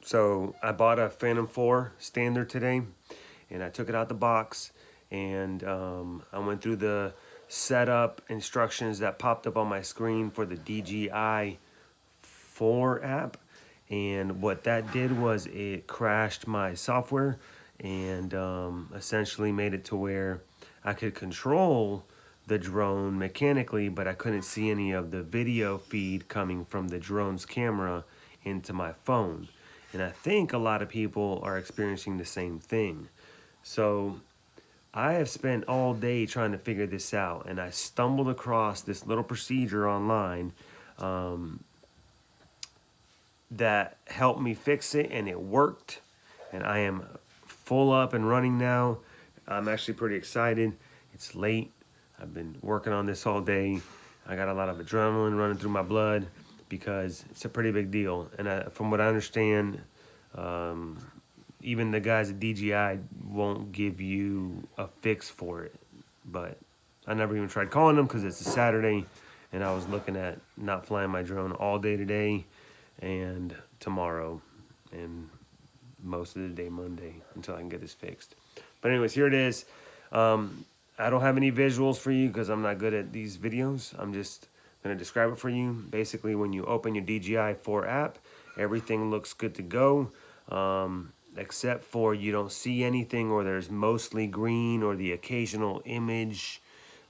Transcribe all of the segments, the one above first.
So I bought a Phantom 4 standard today, and I took it out the box, and I went through the setup instructions that popped up on my screen for the DJI 4 app. And what that did was it crashed my software and essentially made it to where I could control the drone mechanically, but I couldn't see any of the video feed coming from the drone's camera into my phone. And I think a lot of people are experiencing the same thing. So I have spent all day trying to figure this out, and I stumbled across this little procedure online that helped me fix it, and it worked. And I am full up and running now. I'm actually pretty excited. It's late. I've been working on this all day. I got a lot of adrenaline running through my blood because it's a pretty big deal. And from what I understand, even the guys at DJI won't give you a fix for it. But I never even tried calling them because it's a Saturday, and I was looking at not flying my drone all day today and tomorrow and most of the day Monday until I can get this fixed. But anyways, here it is. I don't have any visuals for you because I'm not good at these videos. I'm just going to describe it for you. Basically, when you open your DJI 4 app, everything looks good to go, except for you don't see anything, or there's mostly green, or the occasional image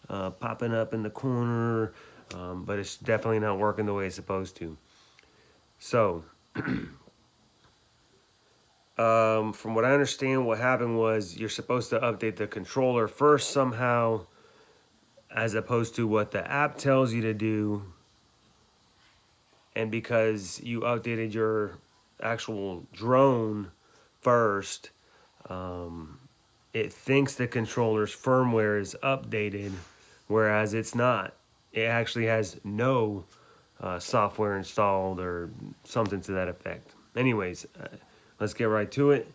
popping up in the corner, but it's definitely not working the way it's supposed to. So, from what I understand, what happened was you're supposed to update the controller first somehow, as opposed to what the app tells you to do. And because you updated your actual drone first, it thinks the controller's firmware is updated, whereas it's not. It actually has no software installed or something to that effect. Anyways, let's get right to it.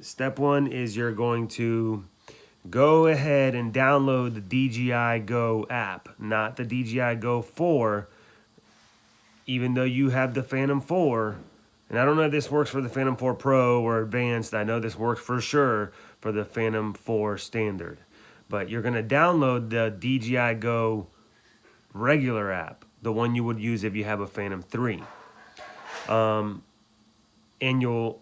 Step one is you're going to go ahead and download the DJI Go app, not the DJI Go 4, even though you have the Phantom 4. And I don't know if this works for the Phantom 4 Pro or Advanced. I know this works for sure for the Phantom 4 Standard. But you're going to download the DJI Go regular app, the one you would use if you have a Phantom 3. And you'll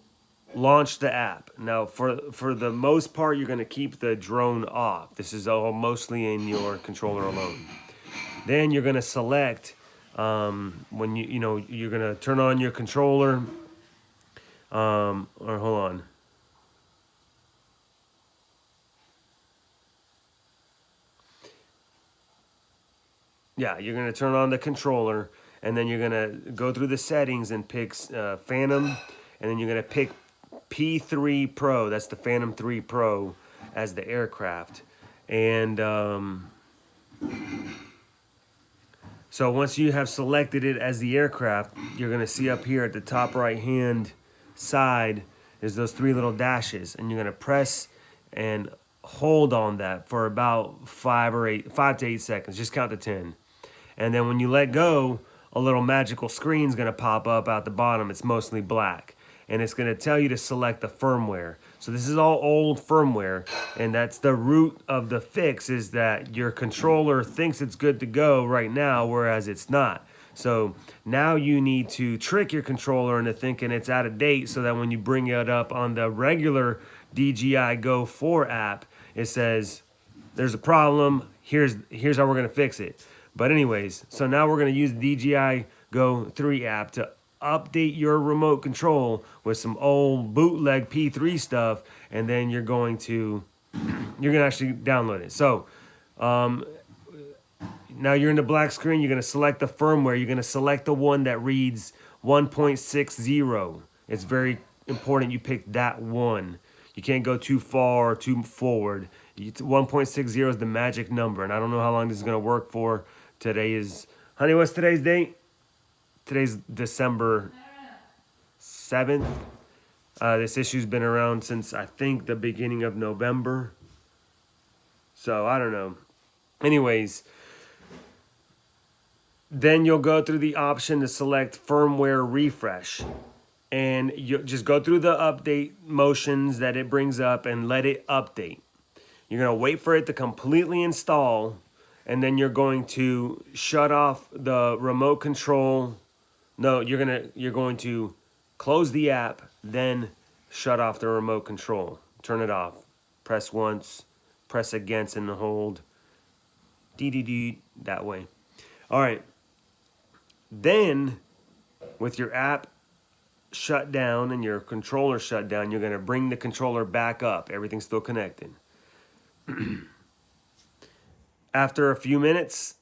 launch the app. Now, for the most part, you're going to keep the drone off. This is all mostly in your controller alone. Then you're going to select, when you're going to turn on your controller, or hold on. Yeah, you're going to turn on the controller, and then you're going to go through the settings and pick Phantom, and then you're going to pick P3 Pro. That's the Phantom 3 Pro as the aircraft. And so once you have selected it as the aircraft, you're going to see up here at the top right-hand side is those three little dashes, and you're going to press and hold on that for about 5 to 8 seconds. Just count to 10. And then when you let go, a little magical screen is going to pop up out the bottom. It's mostly black. And it's going to tell you to select the firmware. So this is all old firmware. And that's the root of the fix, is that your controller thinks it's good to go right now, whereas it's not. So now you need to trick your controller into thinking it's out of date, so that when you bring it up on the regular DJI Go 4 app, it says, there's a problem, here's how we're going to fix it. But anyways, so now we're going to use the DJI Go 3 app to update your remote control with some old bootleg P3 stuff, and then you're going to actually download it. So now you're in the black screen. You're going to select the firmware. You're going to select the one that reads 1.60. It's very important you pick that one. You can't go too far or too forward. 1.60 is the magic number, and I don't know how long this is going to work for. Today is, honey, what's today's date? Today's December 7th. This issue's been around since, I think, the beginning of November. So, I don't know. Anyways, then you'll go through the option to select firmware refresh. and you just go through the update motions that it brings up and let it update. You're going to wait for it to completely install, and then you're going to shut off the remote control. No, you're going to close the app, then shut off the remote control. Turn it off. Press once, press against and hold. That way. All right. Then with your app shut down and your controller shut down, you're going to bring the controller back up. Everything's still connected. After a few minutes,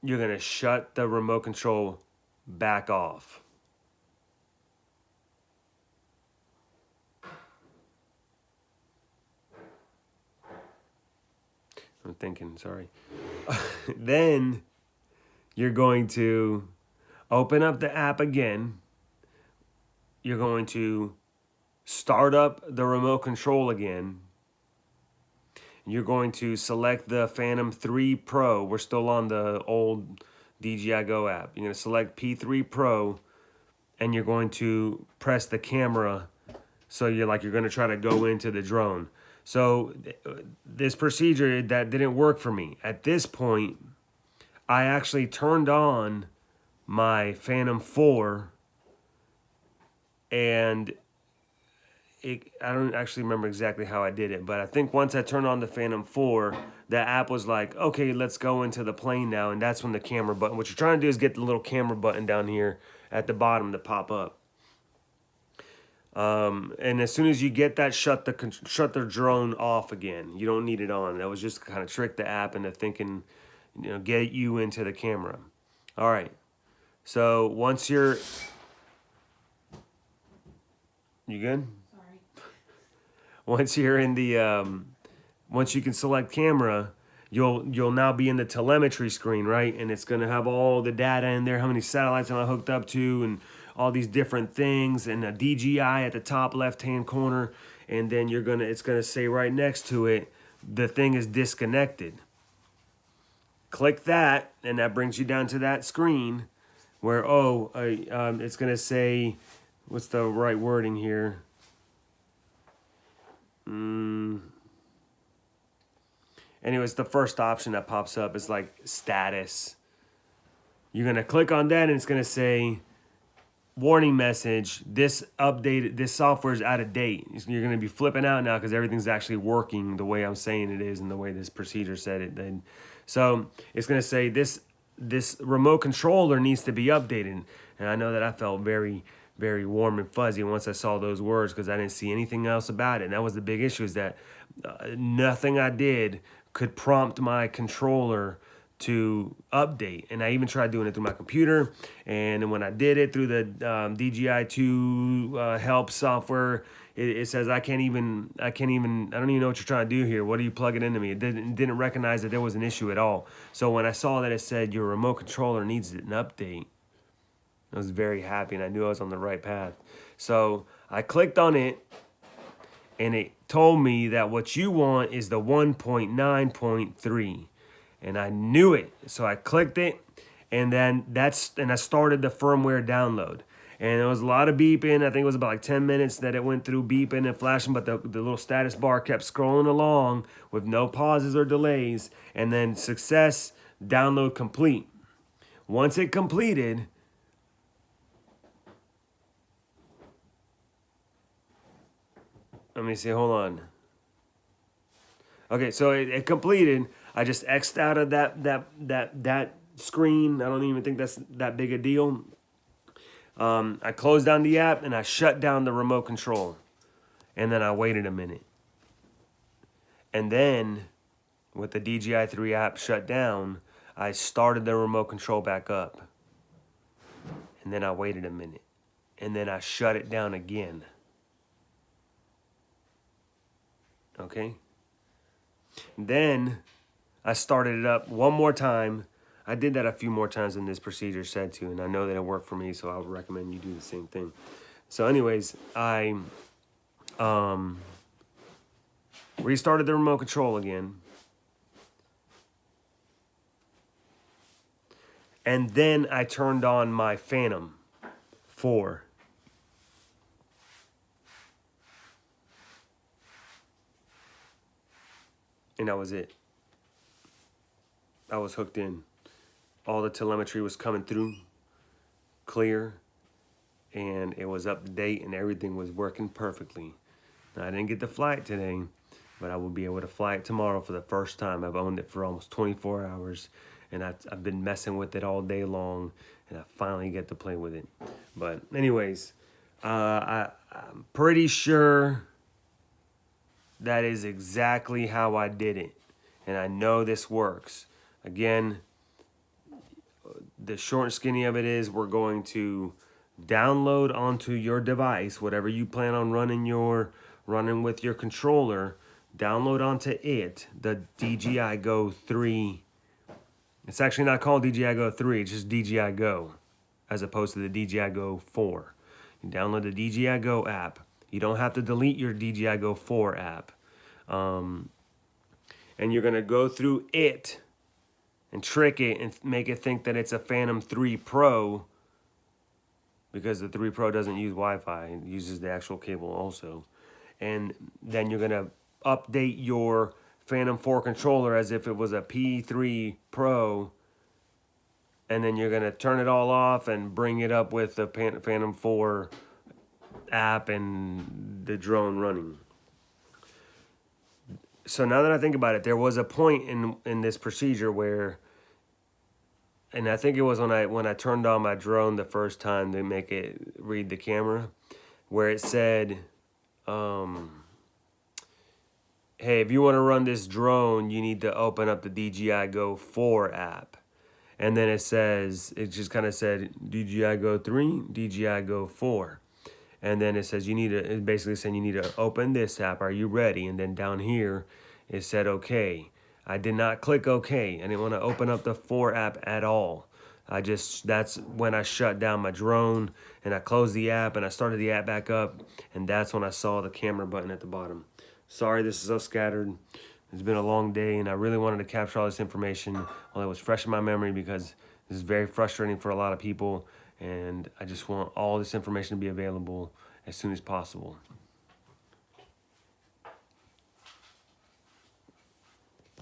you're going to shut the remote control back off. I'm thinking, sorry. Then you're going to open up the app again. You're going to start up the remote control again. You're going to select the Phantom 3 Pro. We're still on the old DJI Go app. You're going to select P3 Pro, and you're going to press the camera. So you're going to try to go into the drone. So this procedure that didn't work for me. At this point, I actually turned on my Phantom 4, and I don't actually remember exactly how I did it, but I think once I turned on the Phantom 4, the app was like, okay, let's go into the plane now, and that's when the camera button, what you're trying to do is get the little camera button down here at the bottom to pop up. And as soon as you get that, shut the drone off again. You don't need it on. That was just to kind of trick the app into thinking, get you into the camera. All right. So once you good? Sorry. Once you're in the, once you can select camera, you'll now be in the telemetry screen, right? And it's gonna have all the data in there, how many satellites am I hooked up to, and all these different things, and a DJI at the top left-hand corner, and then it's gonna say right next to it, the thing is disconnected. Click that, and that brings you down to that screen where it's gonna say, what's the right wording here? Anyways, the first option that pops up is like status. You're gonna click on that, and it's gonna say, warning message, this software is out of date. You're going to be flipping out now because everything's actually working the way I'm saying it is and the way this procedure said it did. So it's going to say this remote controller needs to be updated. And I know that I felt very, very warm and fuzzy once I saw those words because I didn't see anything else about it. And that was the big issue, is that nothing I did could prompt my controller to update. And I even tried doing it through my computer, and when I did it through the DJI 2 help software, it says I don't even know what you're trying to do here. What are you plugging into me? It didn't recognize that there was an issue at all. So when I saw that it said your remote controller needs an update, I was very happy, and I knew I was on the right path. So I clicked on it, and it told me that what you want is the 1.9.3. And I knew it. So I clicked it, and then I started the firmware download. And there was a lot of beeping. I think it was about like 10 minutes that it went through beeping and flashing, but the little status bar kept scrolling along with no pauses or delays. And then success, download complete. Once it completed, let me see, hold on. Okay, so it completed. I just X'd out of that screen. I don't even think that's that big a deal. I closed down the app and I shut down the remote control. And then I waited a minute. And then with the DJI 3 app shut down, I started the remote control back up. And then I waited a minute. And then I shut it down again. Okay? Then I started it up one more time. I did that a few more times than this procedure said to, and I know that it worked for me, so I would recommend you do the same thing. So anyways, I restarted the remote control again. And then I turned on my Phantom 4. And that was it. I was hooked in. All the telemetry was coming through clear, and it was up to date, and everything was working perfectly. Now, I didn't get the flight today, but I will be able to fly it tomorrow for the first time. I've owned it for almost 24 hours, and I've been messing with it all day long, and I finally get to play with it. But anyways, I'm pretty sure that is exactly how I did it, and I know this works. Again, the short and skinny of it is we're going to download onto your device whatever you plan on running with your controller. Download onto it the DJI Go 3. It's actually not called DJI Go 3, it's just DJI Go, as opposed to the DJI Go 4. You download the DJI Go app. You don't have to delete your DJI Go 4 app. And you're going to go through it and trick it and make it think that it's a Phantom 3 Pro, because the 3 Pro doesn't use Wi-Fi. It uses the actual cable also. And then you're going to update your Phantom 4 controller as if it was a P3 Pro, and then you're going to turn it all off and bring it up with the Phantom 4 app and the drone running. So now that I think about it, there was a point in this procedure where, and I think it was when I turned on my drone the first time to make it read the camera, where it said, hey, if you want to run this drone, you need to open up the DJI Go 4 app. And then it just kind of said DJI Go 3, DJI Go 4. And then it says it's basically saying you need to open this app. Are you ready? And then down here, it said okay. I did not click okay. I didn't want to open up the 4 app at all. That's when I shut down my drone and I closed the app and I started the app back up. And that's when I saw the camera button at the bottom. Sorry, this is so scattered. It's been a long day and I really wanted to capture all this information while it was fresh in my memory, because this is very frustrating for a lot of people. And I just want all this information to be available as soon as possible.